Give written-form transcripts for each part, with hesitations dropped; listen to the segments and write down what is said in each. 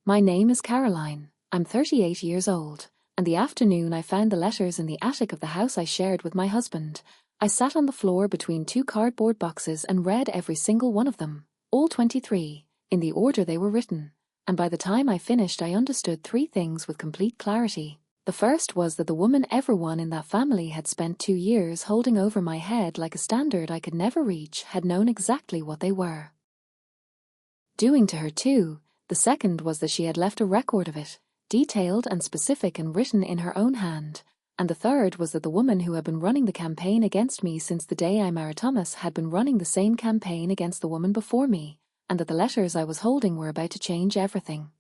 My name is Caroline. I'm 38 years old, and the afternoon I found the letters in the attic of the house I shared with my husband. I sat on the floor between two cardboard boxes and read every single one of them, all 23, in the order they were written, and by the time I finished I understood three things with complete clarity. The first was that the woman everyone in that family had spent 2 years holding over my head like a standard I could never reach had known exactly what they were doing to her too. The second was that she had left a record of it, detailed and specific and written in her own hand. And the third was that the woman who had been running the campaign against me since the day I married Thomas had been running the same campaign against the woman before me, and that the letters I was holding were about to change everything.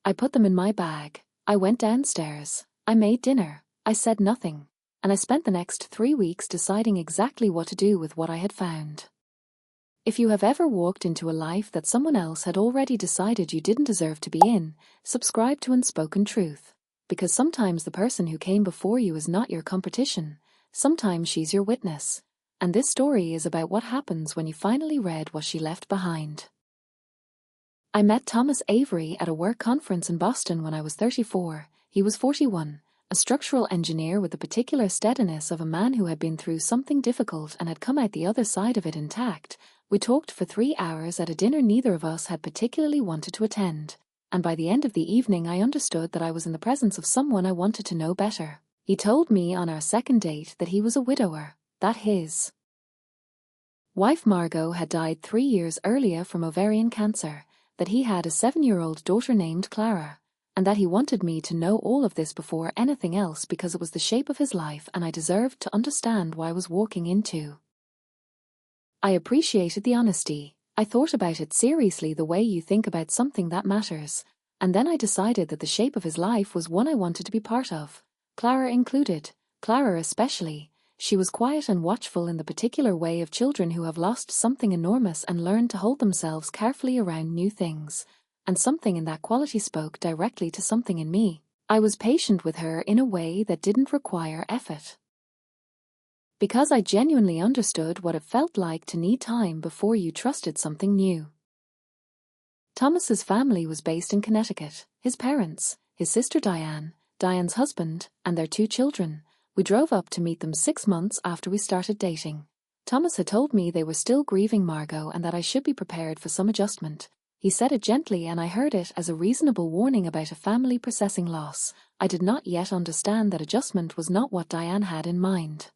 I put them in my bag. I went downstairs. I made dinner. I said nothing. And I spent the next 3 weeks deciding exactly what to do with what I had found. If you have ever walked into a life that someone else had already decided you didn't deserve to be in, subscribe to Unspoken Truth. Because sometimes the person who came before you is not your competition, sometimes she's your witness. And this story is about what happens when you finally read what she left behind. I met Thomas Avery at a work conference in Boston when I was 34. He was 41, a structural engineer with the particular steadiness of a man who had been through something difficult and had come out the other side of it intact. We talked for 3 hours at a dinner neither of us had particularly wanted to attend, and by the end of the evening I understood that I was in the presence of someone I wanted to know better. He told me on our second date that he was a widower, that his wife Margot had died 3 years earlier from ovarian cancer, that he had a 7-year-old daughter named Clara, and that he wanted me to know all of this before anything else because it was the shape of his life and I deserved to understand what I was walking into. I appreciated the honesty. I thought about it seriously the way you think about something that matters, and then I decided that the shape of his life was one I wanted to be part of. Clara included. Clara especially. She was quiet and watchful in the particular way of children who have lost something enormous and learned to hold themselves carefully around new things, and something in that quality spoke directly to something in me. I was patient with her in a way that didn't require effort, because I genuinely understood what it felt like to need time before you trusted something new. Thomas's family was based in Connecticut. His parents, his sister Diane, Diane's husband, and their 2 children. We drove up to meet them 6 months after we started dating. Thomas had told me they were still grieving Margot and that I should be prepared for some adjustment. He said it gently and I heard it as a reasonable warning about a family processing loss. I did not yet understand that adjustment was not what Diane had in mind.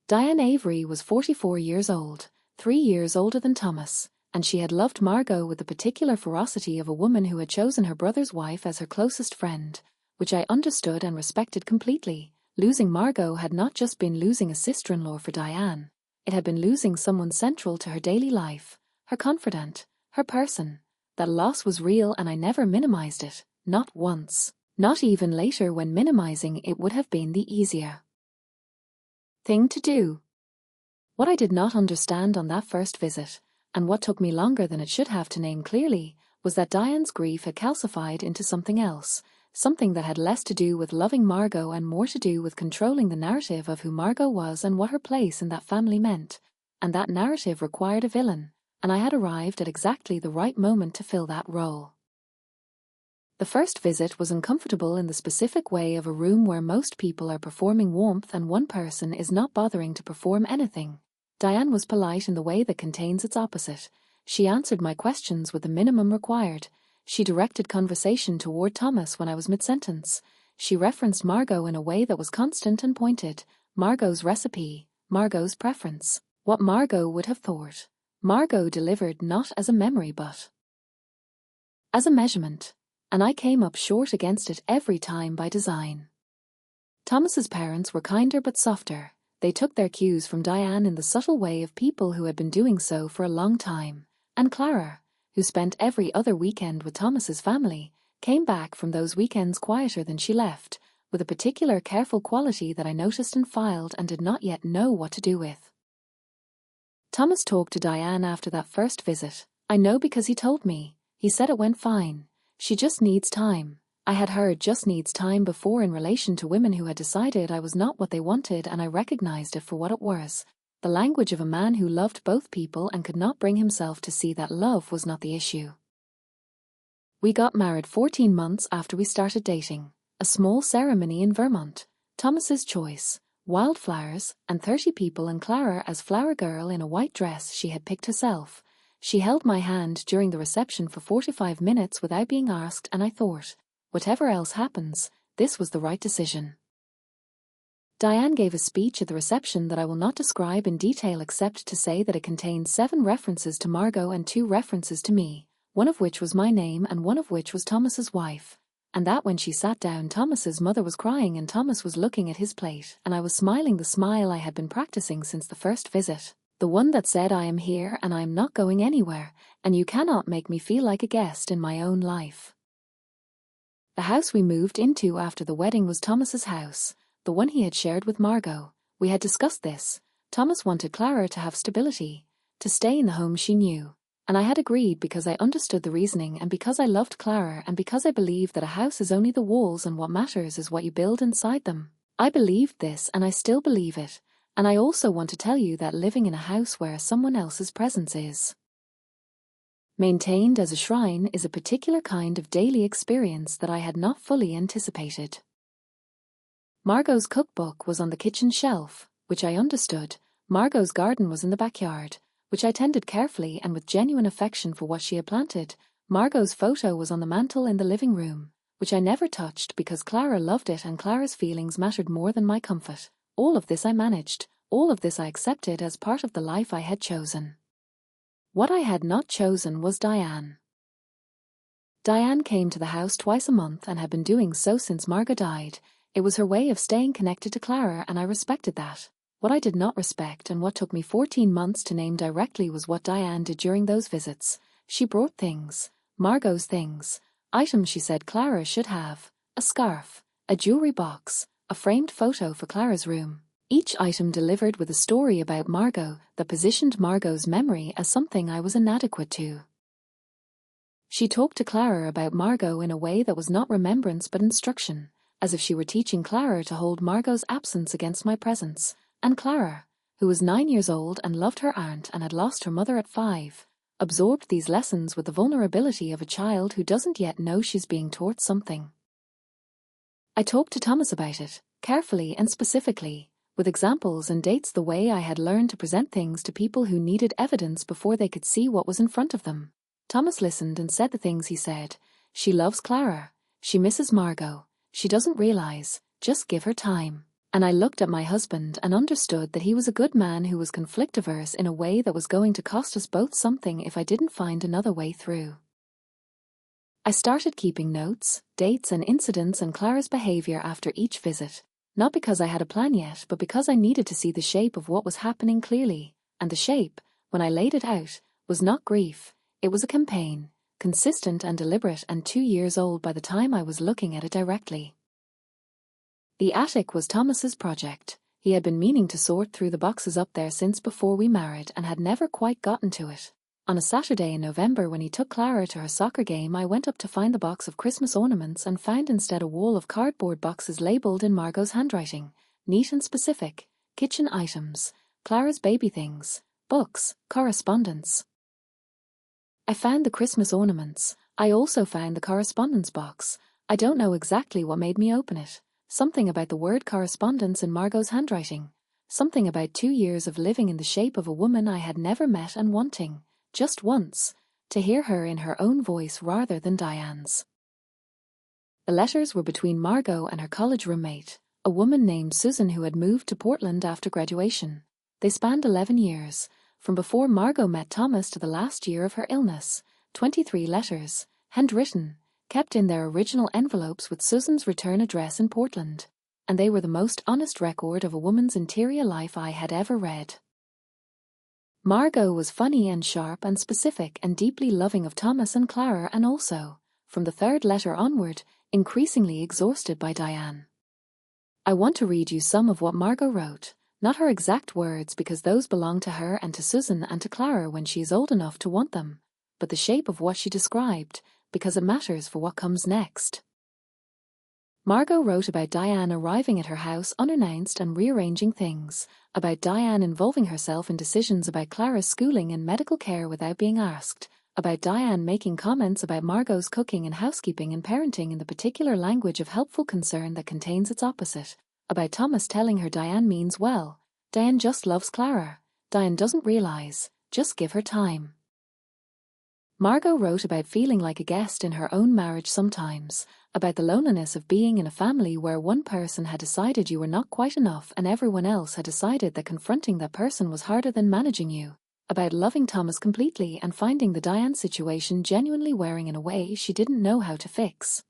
Diane Avery was 44 years old, 3 years older than Thomas, and she had loved Margot with the particular ferocity of a woman who had chosen her brother's wife as her closest friend, which I understood and respected completely. Losing Margot had not just been losing a sister-in-law for Diane, it had been losing someone central to her daily life, her confidant, her person. That loss was real and I never minimized it, not once, not even later when minimizing it would have been the easier thing to do. What I did not understand on that first visit, and what took me longer than it should have to name clearly, was that Diane's grief had calcified into something else, something that had less to do with loving Margot and more to do with controlling the narrative of who Margot was and what her place in that family meant, and that narrative required a villain, and I had arrived at exactly the right moment to fill that role. The first visit was uncomfortable in the specific way of a room where most people are performing warmth and one person is not bothering to perform anything. Diane was polite in the way that contains its opposite. She answered my questions with the minimum required. She directed conversation toward Thomas when I was mid-sentence. She referenced Margot in a way that was constant and pointed. Margot's recipe, Margot's preference, what Margot would have thought. Margot delivered not as a memory but as a measurement, and I came up short against it every time by design. Thomas's parents were kinder but softer. They took their cues from Diane in the subtle way of people who had been doing so for a long time, and Clara, who spent every other weekend with Thomas's family, came back from those weekends quieter than she left, with a particular careful quality that I noticed and filed and did not yet know what to do with. Thomas talked to Diane after that first visit. I know because he told me. He said it went fine. She just needs time. I had heard just needs time before in relation to women who had decided I was not what they wanted, and I recognized it for what it was. The language of a man who loved both people and could not bring himself to see that love was not the issue. We got married 14 months after we started dating. A small ceremony in Vermont. Thomas's choice. Wildflowers, and 30 people and Clara as flower girl in a white dress she had picked herself. She held my hand during the reception for 45 minutes without being asked, and I thought, whatever else happens, this was the right decision. Diane gave a speech at the reception that I will not describe in detail except to say that it contained 7 references to Margot and 2 references to me, one of which was my name and one of which was Thomas's wife, and that when she sat down Thomas's mother was crying and Thomas was looking at his plate and I was smiling the smile I had been practicing since the first visit, the one that said I am here and I am not going anywhere, and you cannot make me feel like a guest in my own life. The house we moved into after the wedding was Thomas's house, the one he had shared with Margot. We had discussed this. Thomas wanted Clara to have stability, to stay in the home she knew, and I had agreed because I understood the reasoning and because I loved Clara and because I believed that a house is only the walls and what matters is what you build inside them. I believed this and I still believe it, and I also want to tell you that living in a house where someone else's presence is maintained as a shrine is a particular kind of daily experience that I had not fully anticipated. Margot's cookbook was on the kitchen shelf, which I understood. Margot's garden was in the backyard, which I tended carefully and with genuine affection for what she had planted. Margot's photo was on the mantel in the living room, which I never touched because Clara loved it and Clara's feelings mattered more than my comfort. All of this I managed, all of this I accepted as part of the life I had chosen. What I had not chosen was Diane. Diane came to the house twice a month and had been doing so since Margot died. It was her way of staying connected to Clara and I respected that. What I did not respect and what took me 14 months to name directly was what Diane did during those visits. She brought things, Margot's things, items she said Clara should have, a scarf, a jewelry box, a framed photo for Clara's room. Each item delivered with a story about Margot that positioned Margot's memory as something I was inadequate to. She talked to Clara about Margot in a way that was not remembrance but instruction, as if she were teaching Clara to hold Margot's absence against my presence. And Clara, who was 9 years old and loved her aunt and had lost her mother at 5, absorbed these lessons with the vulnerability of a child who doesn't yet know she's being taught something. I talked to Thomas about it, carefully and specifically, with examples and dates, the way I had learned to present things to people who needed evidence before they could see what was in front of them. Thomas listened and said the things he said. She loves Clara. She misses Margot. She doesn't realize. Just give her time. And I looked at my husband and understood that he was a good man who was conflict-averse in a way that was going to cost us both something if I didn't find another way through. I started keeping notes, dates and incidents and Clara's behavior after each visit. Not because I had a plan yet, but because I needed to see the shape of what was happening clearly. And the shape, when I laid it out, was not grief. It was a campaign, consistent and deliberate and 2 years old by the time I was looking at it directly. The attic was Thomas's project. He had been meaning to sort through the boxes up there since before we married and had never quite gotten to it. On a Saturday in November when he took Clara to her soccer game, I went up to find the box of Christmas ornaments and found instead a wall of cardboard boxes labelled in Margot's handwriting, neat and specific, kitchen items, Clara's baby things, books, correspondence. I found the Christmas ornaments. I also found the correspondence box. I don't know exactly what made me open it. Something about the word correspondence in Margot's handwriting. Something about 2 years of living in the shape of a woman I had never met and wanting, just once, to hear her in her own voice rather than Diane's. The letters were between Margot and her college roommate, a woman named Susan who had moved to Portland after graduation. They spanned 11 years, from before Margot met Thomas to the last year of her illness. 23 letters, handwritten, kept in their original envelopes with Susan's return address in Portland, and they were the most honest record of a woman's interior life I had ever read. Margot was funny and sharp and specific and deeply loving of Thomas and Clara, and also, from the 3rd letter onward, increasingly exhausted by Diane. I want to read you some of what Margot wrote, not her exact words because those belong to her and to Susan and to Clara when she is old enough to want them, but the shape of what she described, because it matters for what comes next. Margot wrote about Diane arriving at her house unannounced and rearranging things, about Diane involving herself in decisions about Clara's schooling and medical care without being asked, about Diane making comments about Margot's cooking and housekeeping and parenting in the particular language of helpful concern that contains its opposite, about Thomas telling her Diane means well, Diane just loves Clara, Diane doesn't realize, just give her time. Margot wrote about feeling like a guest in her own marriage sometimes, about the loneliness of being in a family where one person had decided you were not quite enough and everyone else had decided that confronting that person was harder than managing you, about loving Thomas completely and finding the Diane situation genuinely wearing in a way she didn't know how to fix.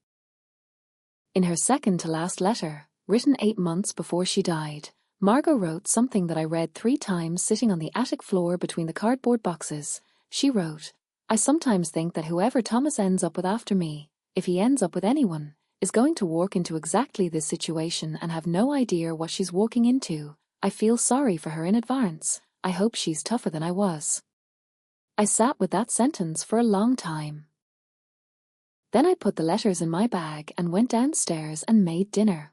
In her second-to-last letter, written 8 months before she died, Margot wrote something that I read 3 times sitting on the attic floor between the cardboard boxes. She wrote, "I sometimes think that whoever Thomas ends up with after me, if he ends up with anyone, is going to walk into exactly this situation and have no idea what she's walking into. I feel sorry for her in advance. I hope she's tougher than I was." I sat with that sentence for a long time. Then I put the letters in my bag and went downstairs and made dinner.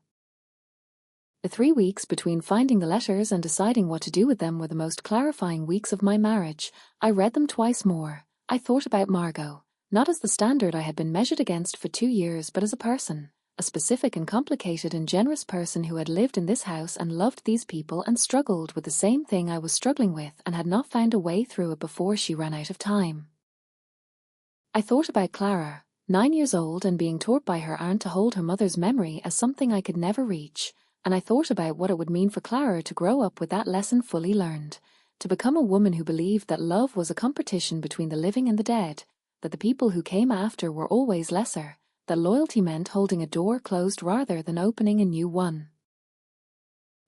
The 3 weeks between finding the letters and deciding what to do with them were the most clarifying weeks of my marriage. I read them twice more. I thought about Margot, not as the standard I had been measured against for 2 years, but as a person, a specific and complicated and generous person who had lived in this house and loved these people and struggled with the same thing I was struggling with and had not found a way through it before she ran out of time. I thought about Clara, 9 years old and being taught by her aunt to hold her mother's memory as something I could never reach, and I thought about what it would mean for Clara to grow up with that lesson fully learned, to become a woman who believed that love was a competition between the living and the dead, that the people who came after were always lesser, that loyalty meant holding a door closed rather than opening a new one.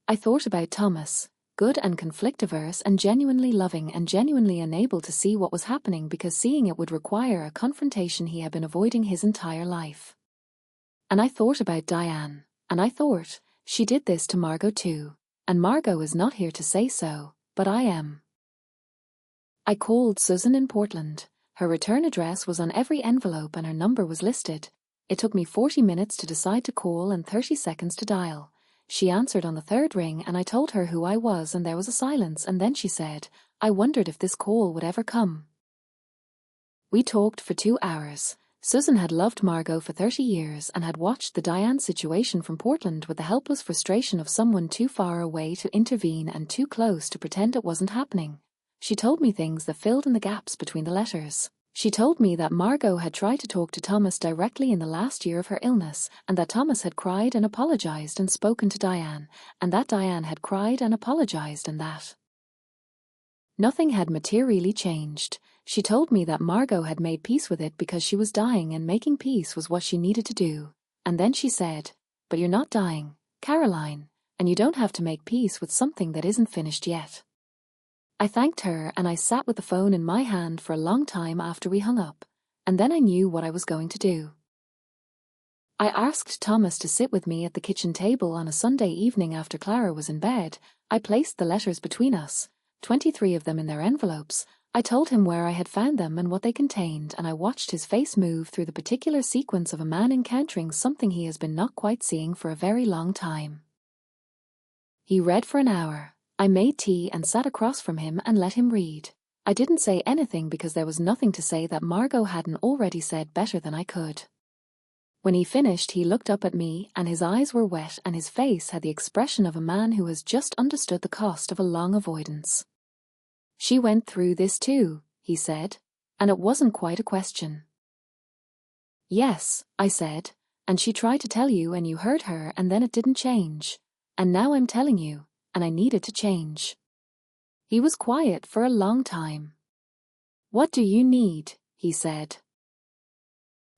I thought about Thomas, good and conflict-averse and genuinely loving and genuinely unable to see what was happening because seeing it would require a confrontation he had been avoiding his entire life. And I thought about Diane, and I thought, she did this to Margot too, and Margot is not here to say so, but I am. I called Susan in Portland. Her return address was on every envelope and her number was listed. It took me 40 minutes to decide to call and 30 seconds to dial. She answered on the 3rd ring and I told her who I was and there was a silence and then she said, "I wondered if this call would ever come." We talked for 2 hours. Susan had loved Margot for 30 years and had watched the Diane situation from Portland with the helpless frustration of someone too far away to intervene and too close to pretend it wasn't happening. She told me things that filled in the gaps between the letters. She told me that Margot had tried to talk to Thomas directly in the last year of her illness, and that Thomas had cried and apologized and spoken to Diane, and that Diane had cried and apologized and that nothing had materially changed. She told me that Margot had made peace with it because she was dying and making peace was what she needed to do. And then she said, "But you're not dying, Caroline, and you don't have to make peace with something that isn't finished yet." I thanked her and I sat with the phone in my hand for a long time after we hung up, and then I knew what I was going to do. I asked Thomas to sit with me at the kitchen table on a Sunday evening after Clara was in bed. I placed the letters between us, 23 of them in their envelopes. I told him where I had found them and what they contained, and I watched his face move through the particular sequence of a man encountering something he has been not quite seeing for a very long time. He read for an hour. I made tea and sat across from him and let him read. I didn't say anything because there was nothing to say that Margot hadn't already said better than I could. When he finished, he looked up at me and his eyes were wet and his face had the expression of a man who has just understood the cost of a long avoidance. "She went through this too," he said, and it wasn't quite a question. "Yes," I said, "and she tried to tell you and you heard her and then it didn't change. And now I'm telling you, and I needed to change." He was quiet for a long time. "What do you need?" he said.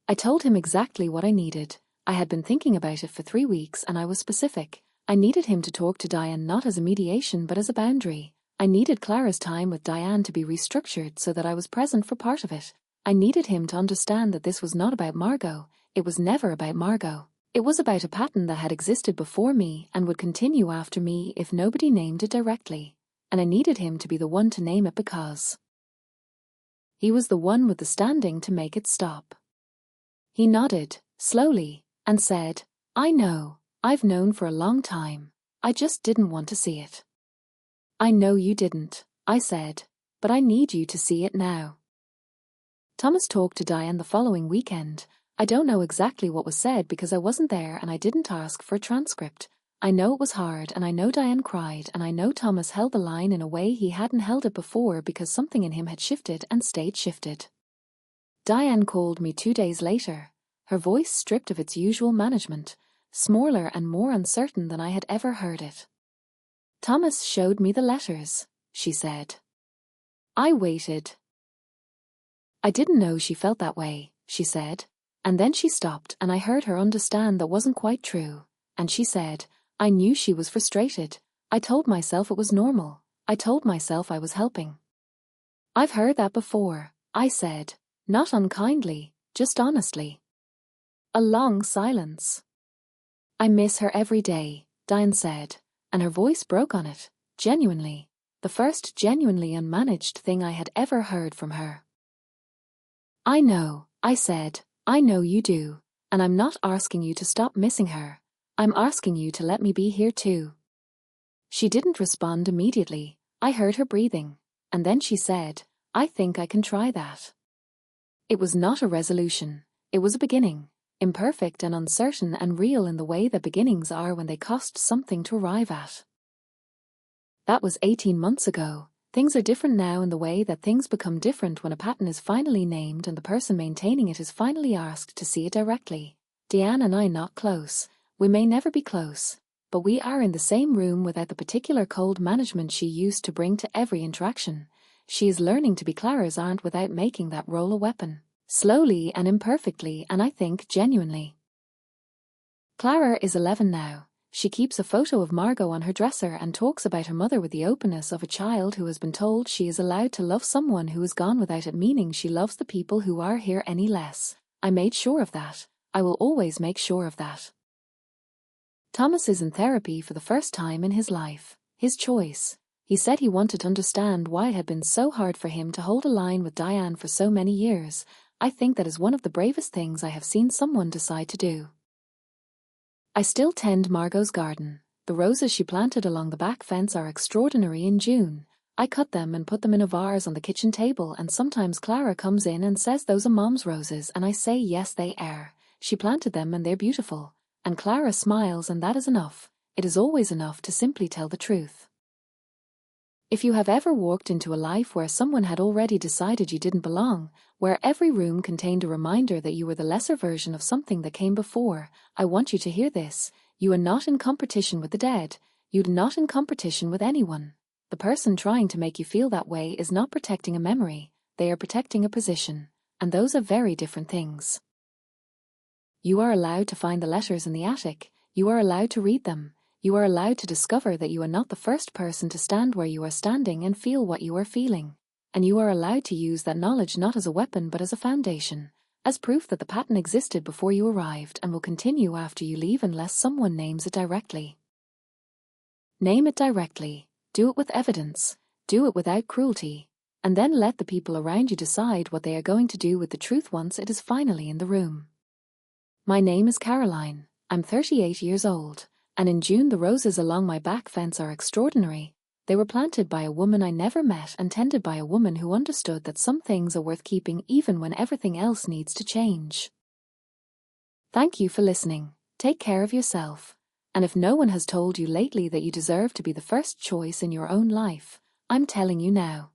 I told him exactly what I needed. I had been thinking about it for 3 weeks and I was specific. I needed him to talk to Diane not as a mediation but as a boundary. I needed Clara's time with Diane to be restructured so that I was present for part of it. I needed him to understand that this was not about Margot. It was never about Margot. It was about a pattern that had existed before me and would continue after me if nobody named it directly. And I needed him to be the one to name it because he was the one with the standing to make it stop. He nodded, slowly, and said, "I know, I've known for a long time. I just didn't want to see it." "I know you didn't," I said, "but I need you to see it now." Thomas talked to Diane the following weekend. I don't know exactly what was said because I wasn't there and I didn't ask for a transcript. I know it was hard and I know Diane cried and I know Thomas held the line in a way he hadn't held it before because something in him had shifted and stayed shifted. Diane called me 2 days later, her voice stripped of its usual management, smaller and more uncertain than I had ever heard it. Thomas showed me the letters, she said. I waited. I didn't know she felt that way, she said. And then she stopped and I heard her understand that wasn't quite true. And she said, I knew she was frustrated. I told myself it was normal. I told myself I was helping. I've heard that before, I said, not unkindly, just honestly. A long silence. I miss her every day, Diane said, and her voice broke on it, genuinely, the first genuinely unmanaged thing I had ever heard from her. I know, I said, I know you do, and I'm not asking you to stop missing her. I'm asking you to let me be here too. She didn't respond immediately. I heard her breathing, and then she said, I think I can try that. It was not a resolution. It was a beginning, imperfect and uncertain and real in the way that beginnings are when they cost something to arrive at. That was 18 months ago. Things are different now in the way that things become different when a pattern is finally named and the person maintaining it is finally asked to see it directly. Diane and I not close. We may never be close, but we are in the same room without the particular cold management she used to bring to every interaction. She is learning to be Clara's aunt without making that role a weapon. Slowly and imperfectly, and I think genuinely. Clara is 11 now. She keeps a photo of Margot on her dresser and talks about her mother with the openness of a child who has been told she is allowed to love someone who is gone without it meaning she loves the people who are here any less. I made sure of that. I will always make sure of that. Thomas is in therapy for the first time in his life. His choice. He said he wanted to understand why it had been so hard for him to hold a line with Diane for so many years. I think that is one of the bravest things I have seen someone decide to do. I still tend Margot's garden. The roses she planted along the back fence are extraordinary in June. I cut them and put them in a vase on the kitchen table, and sometimes Clara comes in and says those are Mom's roses and I say yes they are. She planted them and they're beautiful. And Clara smiles and that is enough. It is always enough to simply tell the truth. If you have ever walked into a life where someone had already decided you didn't belong, where every room contained a reminder that you were the lesser version of something that came before, I want you to hear this. You are not in competition with the dead. You're not in competition with anyone. The person trying to make you feel that way is not protecting a memory. They are protecting a position. And those are very different things. You are allowed to find the letters in the attic. You are allowed to read them. You are allowed to discover that you are not the first person to stand where you are standing and feel what you are feeling. And you are allowed to use that knowledge not as a weapon but as a foundation, as proof that the pattern existed before you arrived and will continue after you leave unless someone names it directly. Name it directly. Do it with evidence. Do it without cruelty. And then let the people around you decide what they are going to do with the truth once it is finally in the room. My name is Caroline. I'm 38 years old. And in June the roses along my back fence are extraordinary. They were planted by a woman I never met and tended by a woman who understood that some things are worth keeping even when everything else needs to change. Thank you for listening. Take care of yourself. And if no one has told you lately that you deserve to be the first choice in your own life, I'm telling you now.